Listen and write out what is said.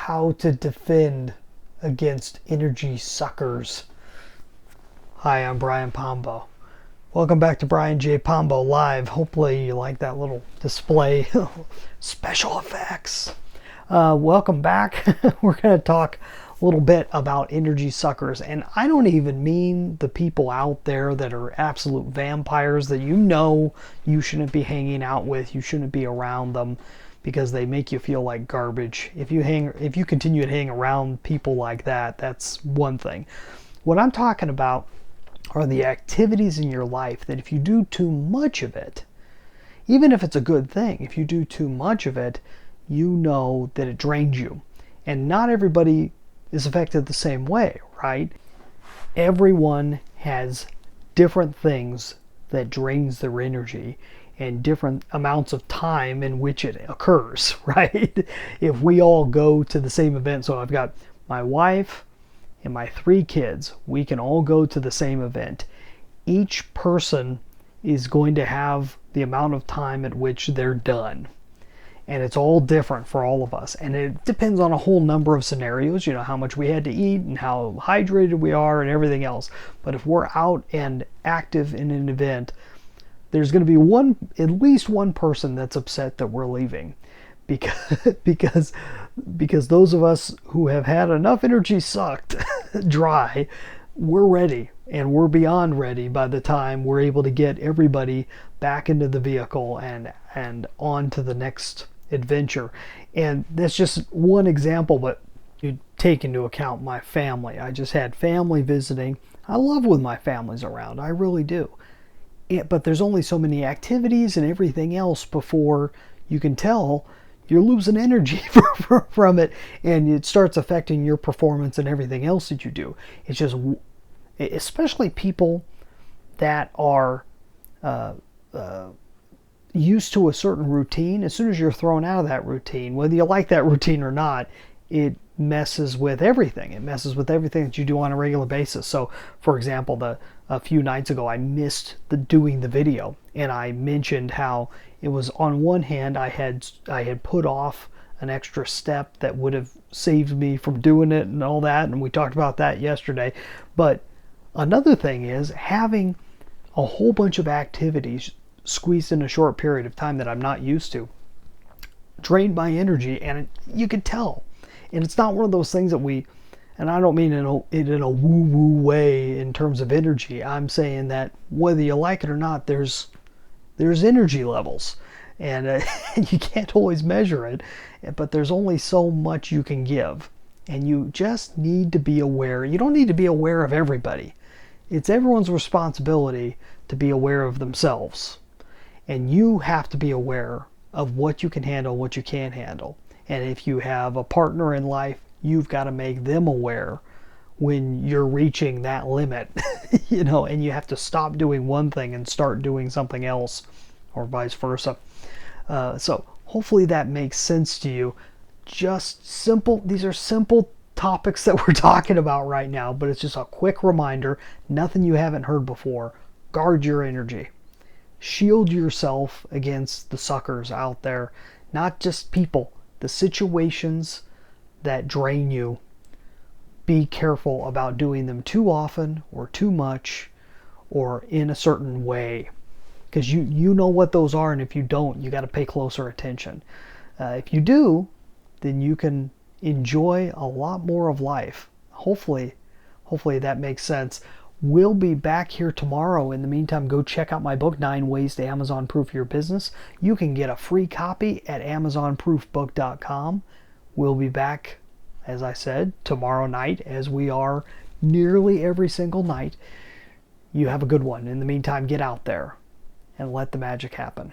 how to defend against energy suckers. Hi, I'm Brian Pombo. Welcome back to Brian J. Pombo Live. Hopefully you like that little display. Special effects. Welcome back. We're going to talk a little bit about energy suckers. And I don't even mean the people out there that are absolute vampires that you shouldn't be hanging out with. You shouldn't be around them because they make you feel like garbage. If you continue to hang around people like that, that's one thing. What I'm talking about are the activities in your life that if you do too much of it, even if it's a good thing, if you do too much of it, you know that it drains you. And not everybody is affected the same way, right? Everyone has different things that drains their energy and different amounts of time in which it occurs, right? If we all go to the same event, so I've got my wife and my 3 kids, we can all go to the same event. Each person is going to have the amount of time at which they're done. And it's all different for all of us. And it depends on a whole number of scenarios, how much we had to eat and how hydrated we are and everything else. But if we're out and active in an event, there's going to be at least one person that's upset that we're leaving. Because those of us who have had enough energy sucked dry, we're ready, and we're beyond ready by the time we're able to get everybody back into the vehicle and on to the next adventure. And that's just one example, but you take into account my family. I just had family visiting. I love when my family's around, I really do. But there's only so many activities and everything else before you can tell you're losing energy from it, and it starts affecting your performance and everything else that you do. It's just, especially people that are used to a certain routine. As soon as you're thrown out of that routine, whether you like that routine or not, it messes with everything. It messes with everything that you do on a regular basis. So, for example, a few nights ago, I missed doing the video, and I mentioned how it was, on one hand, I had put off an extra step that would have saved me from doing it and all that, and we talked about that yesterday. But another thing is having a whole bunch of activities squeezed in a short period of time that I'm not used to drained my energy, and you could tell. And it's not one of those things that and I don't mean in a woo-woo way in terms of energy. I'm saying that whether you like it or not, there's energy levels, and you can't always measure it, but there's only so much you can give, and you just need to be aware. You don't need to be aware of everybody. It's everyone's responsibility to be aware of themselves, and you have to be aware of what you can handle, what you can't handle. And if you have a partner in life, you've got to make them aware when you're reaching that limit, and you have to stop doing one thing and start doing something else, or vice versa. So hopefully that makes sense to you. Just simple, these are simple topics that we're talking about right now, but it's just a quick reminder, nothing you haven't heard before. Guard your energy. Shield yourself against the suckers out there, not just people, the situations that drain you. Be careful about doing them too often or too much or in a certain way, because you know what those are, and if you don't, you got to pay closer attention. If you do, then you can enjoy a lot more of life. Hopefully that makes sense. We'll be back here tomorrow. In the meantime, go check out my book, 9 Ways to Amazon Proof Your Business. You can get a free copy at amazonproofbook.com. We'll be back, as I said, tomorrow night, as we are nearly every single night. You have a good one. In the meantime, get out there and let the magic happen.